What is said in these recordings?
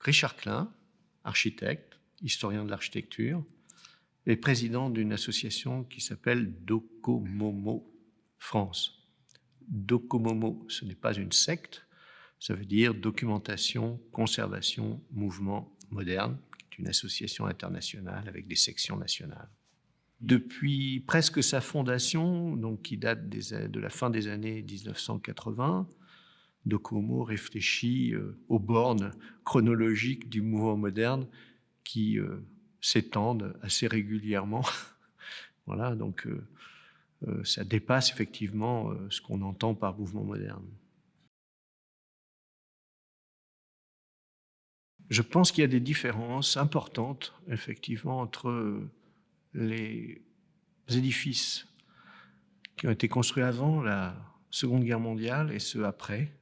Richard Klein, architecte, historien de l'architecture, et président d'une association qui s'appelle Docomomo France. Docomomo, ce n'est pas une secte, ça veut dire documentation, conservation, mouvement moderne, qui est une association internationale avec des sections nationales. Depuis presque sa fondation, donc qui date de la fin des années 1980, Docomo réfléchit aux bornes chronologiques du mouvement moderne qui s'étendent assez régulièrement. Voilà, donc ça dépasse effectivement ce qu'on entend par mouvement moderne. Je pense qu'il y a des différences importantes, effectivement, entre les édifices qui ont été construits avant la Seconde Guerre mondiale et ceux après.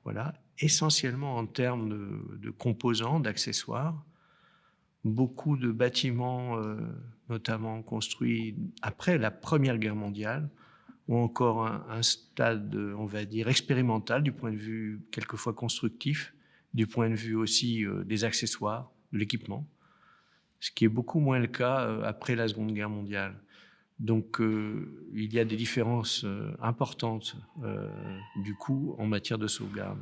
Voilà, essentiellement en termes de composants, d'accessoires. Beaucoup de bâtiments, notamment construits après la Première Guerre mondiale, ont encore un stade, on va dire, expérimental du point de vue quelquefois constructif, du point de vue aussi des accessoires, de l'équipement, ce qui est beaucoup moins le cas après la Seconde Guerre mondiale. Donc il y a des différences importantes du coup en matière de sauvegarde.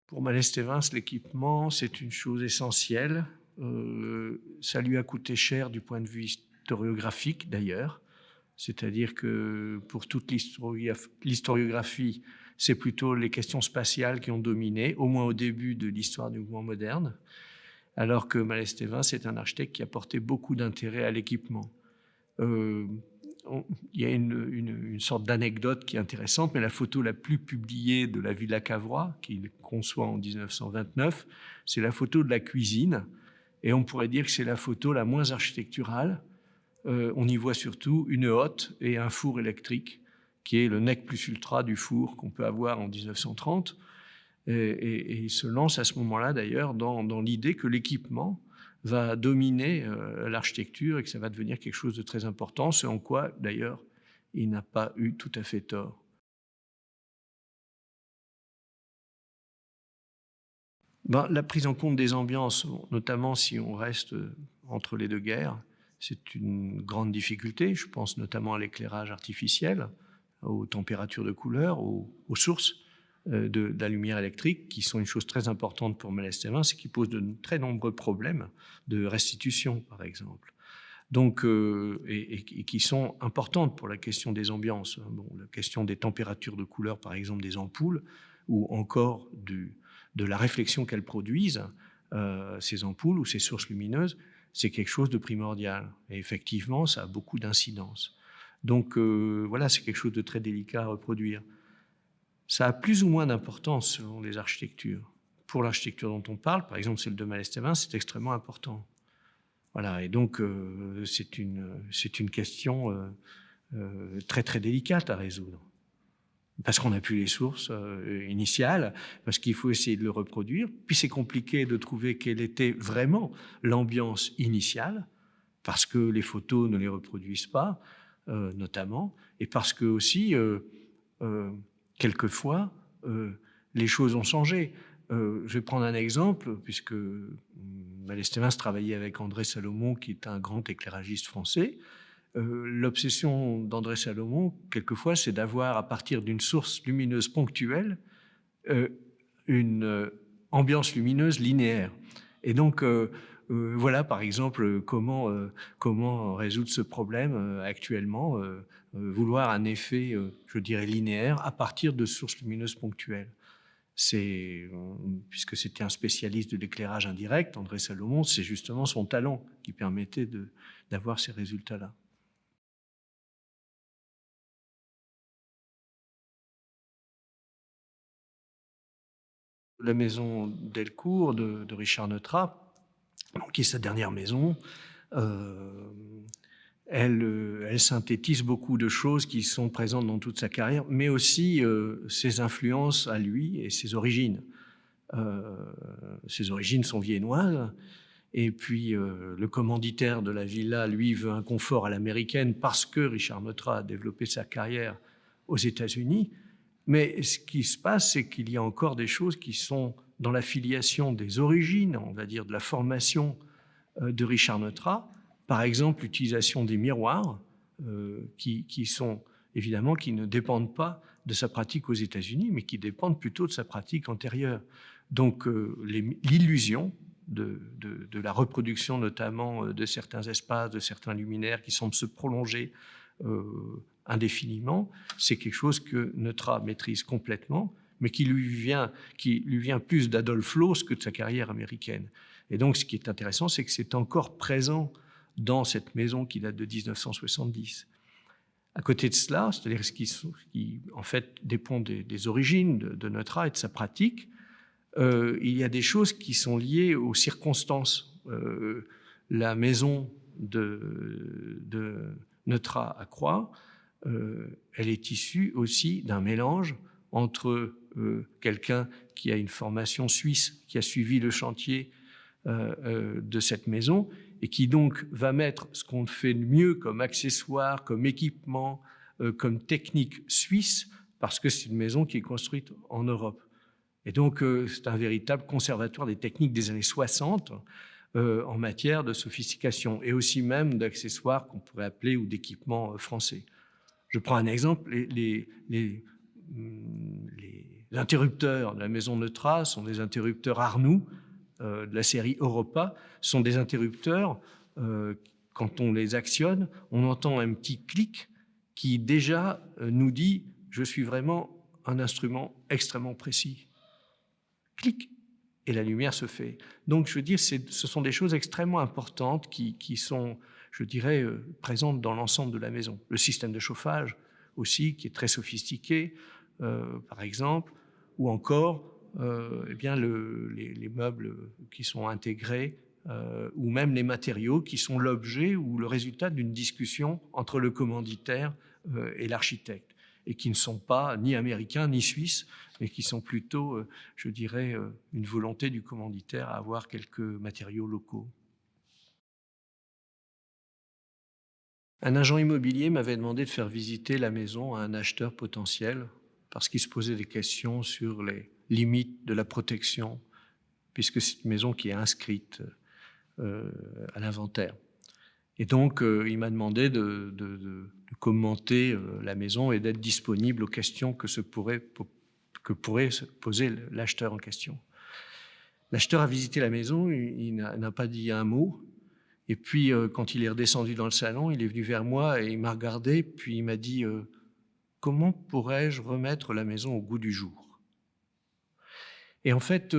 Pour Malestévin, l'équipement, c'est une chose essentielle. Ça lui a coûté cher du point de vue historiographique d'ailleurs. C'est-à-dire que pour toute l'historiographie, c'est plutôt les questions spatiales qui ont dominé, au moins au début de l'histoire du mouvement moderne, alors que Malestévin, c'est un architecte qui a porté beaucoup d'intérêt à l'équipement. Il y a une sorte d'anecdote qui est intéressante, mais la photo la plus publiée de la Villa Cavrois, qu'il conçoit en 1929, c'est la photo de la cuisine, et on pourrait dire que c'est la photo la moins architecturale. On y voit surtout une hotte et un four électrique, qui est le nec plus ultra du four qu'on peut avoir en 1930. Et il se lance à ce moment-là, d'ailleurs, dans l'idée que l'équipement va dominer l'architecture et que ça va devenir quelque chose de très important, ce en quoi, d'ailleurs, il n'a pas eu tout à fait tort. La prise en compte des ambiances, notamment si on reste entre les deux guerres, c'est une grande difficulté. Je pense notamment à l'éclairage artificiel, aux températures de couleur, aux sources de la lumière électrique, qui sont une chose très importante pour Malestévin, c'est qu'ils posent de très nombreux problèmes de restitution, par exemple. Donc, et qui sont importantes pour la question des ambiances. Bon, la question des températures de couleur, par exemple, des ampoules, ou encore de la réflexion qu'elles produisent, ces ampoules ou ces sources lumineuses, c'est quelque chose de primordial. Et effectivement, ça a beaucoup d'incidence. Donc, voilà, c'est quelque chose de très délicat à reproduire. Ça a plus ou moins d'importance selon les architectures. Pour l'architecture dont on parle, par exemple celle de Malestévin, c'est extrêmement important. Voilà, et donc c'est une question très très délicate à résoudre. Parce qu'on n'a plus les sources initiales, parce qu'il faut essayer de le reproduire, puis c'est compliqué de trouver quelle était vraiment l'ambiance initiale, parce que les photos ne les reproduisent pas, notamment, et parce que aussi, quelquefois, les choses ont changé. Je vais prendre un exemple, puisque Malestévin travaillait avec André Salomon, qui est un grand éclairagiste français. L'obsession d'André Salomon, quelquefois, c'est d'avoir, à partir d'une source lumineuse ponctuelle, une ambiance lumineuse linéaire. Et donc, voilà, par exemple, comment résoudre ce problème actuellement, vouloir un effet, je dirais, linéaire à partir de sources lumineuses ponctuelles. Puisque c'était un spécialiste de l'éclairage indirect, André Salomon, c'est justement son talent qui permettait d'avoir ces résultats-là. La maison Delcourt de Richard Neutrat, qui est sa dernière maison, elle synthétise beaucoup de choses qui sont présentes dans toute sa carrière, mais aussi ses influences à lui et ses origines. Ses origines sont viennoises, Et puis le commanditaire de la villa, lui, veut un confort à l'américaine parce que Richard Neutra a développé sa carrière aux États-Unis. Mais ce qui se passe, c'est qu'il y a encore des choses qui sont dans la filiation des origines, on va dire de la formation de Richard Neutra. Par exemple, l'utilisation des miroirs, qui sont évidemment qui ne dépendent pas de sa pratique aux États-Unis, mais qui dépendent plutôt de sa pratique antérieure. Donc l'illusion de la reproduction notamment de certains espaces, de certains luminaires qui semblent se prolonger indéfiniment, c'est quelque chose que Neutra maîtrise complètement, mais qui lui vient plus d'Adolf Loos que de sa carrière américaine. Et donc ce qui est intéressant, c'est que c'est encore présent dans cette maison qui date de 1970. À côté de cela, c'est-à-dire ce qui en fait dépend des origines de Neutra et de sa pratique, il y a des choses qui sont liées aux circonstances. La maison de Neutra à Croix, elle est issue aussi d'un mélange entre quelqu'un qui a une formation suisse, qui a suivi le chantier de cette maison, et qui donc va mettre ce qu'on fait de mieux comme accessoire, comme équipement, comme technique suisse, parce que c'est une maison qui est construite en Europe. Et donc, c'est un véritable conservatoire des techniques des années 60 en matière de sophistication, et aussi même d'accessoires qu'on pourrait appeler ou d'équipements français. Je prends un exemple, les interrupteurs de la maison Neutra sont des interrupteurs Arnoux, de la série Europa, sont des interrupteurs, quand on les actionne, on entend un petit clic qui déjà nous dit « je suis vraiment un instrument extrêmement précis ». Clic, et la lumière se fait. Donc je veux dire, ce sont des choses extrêmement importantes qui sont, je dirais, présentes dans l'ensemble de la maison. Le système de chauffage aussi, qui est très sophistiqué, par exemple, ou encore eh bien les meubles qui sont intégrés, ou même les matériaux qui sont l'objet ou le résultat d'une discussion entre le commanditaire et l'architecte, et qui ne sont pas ni américains ni suisses, mais qui sont plutôt, je dirais, une volonté du commanditaire à avoir quelques matériaux locaux. Un agent immobilier m'avait demandé de faire visiter la maison à un acheteur potentiel parce qu'il se posait des questions sur les limites de la protection, puisque c'est une maison qui est inscrite à l'inventaire. Et donc, il m'a demandé de commenter la maison et d'être disponible aux questions que pourrait se poser l'acheteur en question. L'acheteur a visité la maison, il n'a pas dit un mot. Et puis, quand il est redescendu dans le salon, il est venu vers moi et il m'a regardé, puis il m'a dit « Comment pourrais-je remettre la maison au goût du jour ?» Et en fait,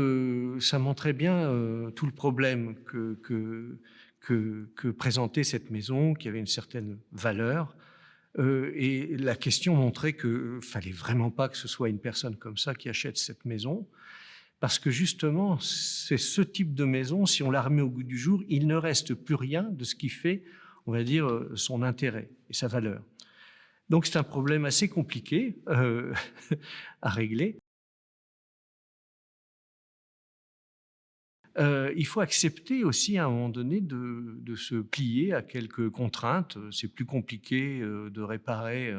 ça montrait bien tout le problème que présentait cette maison, qui avait une certaine valeur. Et la question montrait qu'il ne fallait vraiment pas que ce soit une personne comme ça qui achète cette maison, parce que justement, c'est ce type de maison, si on la remet au goût du jour, il ne reste plus rien de ce qui fait, on va dire, son intérêt et sa valeur. Donc c'est un problème assez compliqué à régler. Il faut accepter aussi à un moment donné de se plier à quelques contraintes. C'est plus compliqué de réparer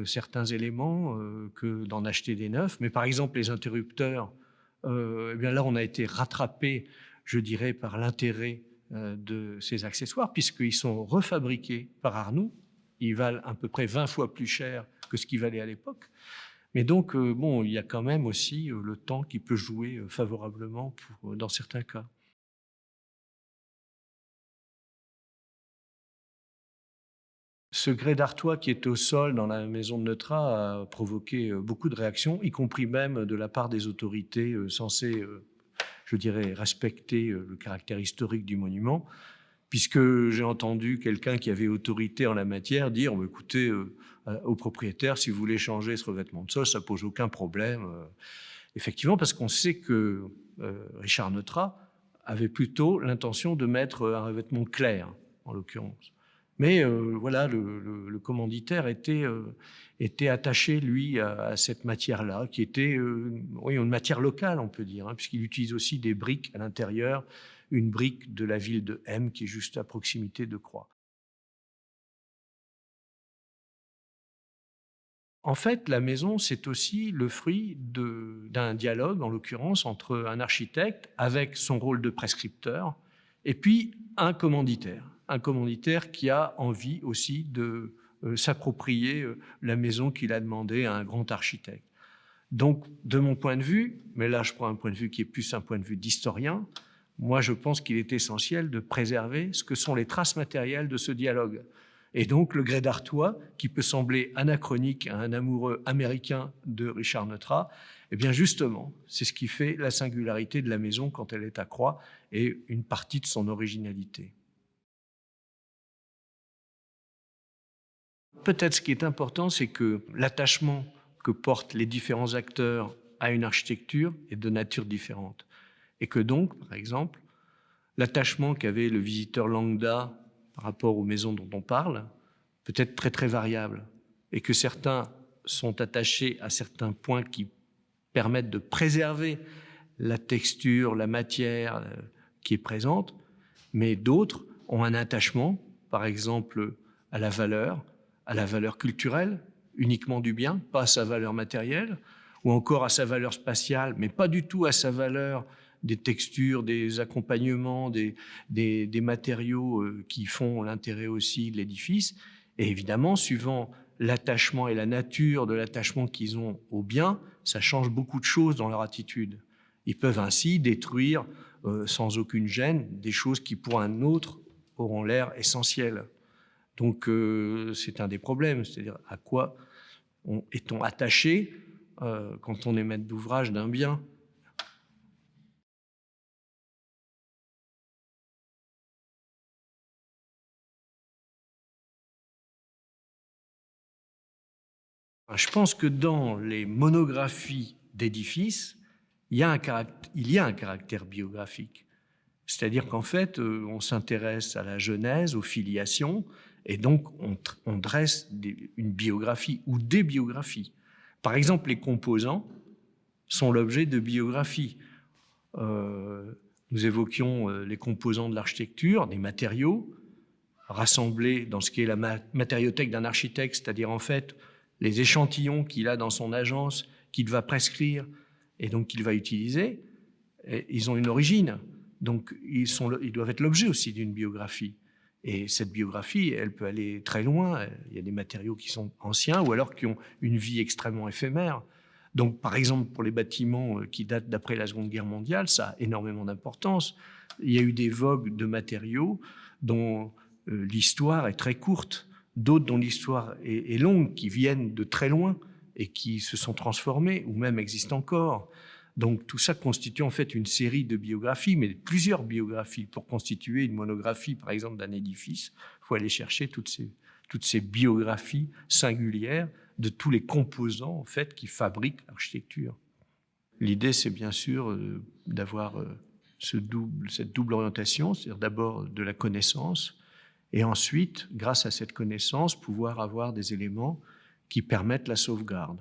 certains éléments que d'en acheter des neufs. Mais par exemple, les interrupteurs, eh bien là, on a été rattrapé, je dirais, par l'intérêt de ces accessoires, puisqu'ils sont refabriqués par Arnoux. Ils valent à peu près 20 fois plus cher que ce qu'ils valaient à l'époque. Mais donc, bon, il y a quand même aussi le temps qui peut jouer favorablement dans certains cas. Ce grès d'Artois qui est au sol dans la maison de Neutra a provoqué beaucoup de réactions, y compris même de la part des autorités censées, je dirais, respecter le caractère historique du monument, puisque j'ai entendu quelqu'un qui avait autorité en la matière dire « écoutez, au propriétaire, si vous voulez changer ce revêtement de sol, ça ne pose aucun problème. » Effectivement, parce qu'on sait que Richard Neutra avait plutôt l'intention de mettre un revêtement clair, en l'occurrence. Mais voilà, le commanditaire était attaché, lui, à cette matière-là, qui était oui, une matière locale, on peut dire, hein, puisqu'il utilise aussi des briques à l'intérieur une brique de la ville de M qui est juste à proximité de Croix. En fait, la maison, c'est aussi le fruit d'un dialogue, en l'occurrence, entre un architecte avec son rôle de prescripteur et puis un commanditaire qui a envie aussi de s'approprier la maison qu'il a demandé à un grand architecte. Donc, de mon point de vue, mais là je prends un point de vue qui est plus un point de vue d'historien, moi je pense qu'il est essentiel de préserver ce que sont les traces matérielles de ce dialogue. Et donc le grès d'Artois, qui peut sembler anachronique à un amoureux américain de Richard Neutra, eh bien justement, c'est ce qui fait la singularité de la maison quand elle est à Croix et une partie de son originalité. Peut-être ce qui est important, c'est que l'attachement que portent les différents acteurs à une architecture est de nature différente. Et que donc, par exemple, l'attachement qu'avait le visiteur lambda par rapport aux maisons dont on parle peut être très très variable. Et que certains sont attachés à certains points qui permettent de préserver la texture, la matière qui est présente, mais d'autres ont un attachement, par exemple, à la valeur culturelle, uniquement du bien, pas à sa valeur matérielle, ou encore à sa valeur spatiale, mais pas du tout à sa valeur des textures, des accompagnements, des matériaux qui font l'intérêt aussi de l'édifice. Et évidemment, suivant l'attachement et la nature de l'attachement qu'ils ont au bien, ça change beaucoup de choses dans leur attitude. Ils peuvent ainsi détruire sans aucune gêne des choses qui pour un autre auront l'air essentielles. Donc c'est un des problèmes, c'est-à-dire à quoi est-on attaché quand on est maître d'ouvrage d'un bien. Je pense que dans les monographies d'édifices, il y a un caractère biographique. C'est-à-dire qu'en fait, on s'intéresse à la genèse, aux filiations, et donc on dresse une biographie ou des biographies. Par exemple, les composants sont l'objet de biographies. Nous évoquions les composants de l'architecture, des matériaux, rassemblés dans ce qui est la matériothèque d'un architecte, c'est-à-dire en fait les échantillons qu'il a dans son agence, qu'il va prescrire et donc qu'il va utiliser. Et ils ont une origine, donc ils doivent être l'objet aussi d'une biographie. Et cette biographie, elle peut aller très loin. Il y a des matériaux qui sont anciens ou alors qui ont une vie extrêmement éphémère. Donc, par exemple, pour les bâtiments qui datent d'après la Seconde Guerre mondiale, ça a énormément d'importance. Il y a eu des vogues de matériaux dont l'histoire est très courte, d'autres dont l'histoire est longue, qui viennent de très loin et qui se sont transformés ou même existent encore. Donc tout ça constitue en fait une série de biographies, mais plusieurs biographies. Pour constituer une monographie, par exemple, d'un édifice, il faut aller chercher toutes ces biographies singulières de tous les composants en fait, qui fabriquent l'architecture. L'idée, c'est bien sûr d'avoir cette double orientation, c'est-à-dire d'abord de la connaissance, et ensuite, grâce à cette connaissance, pouvoir avoir des éléments qui permettent la sauvegarde.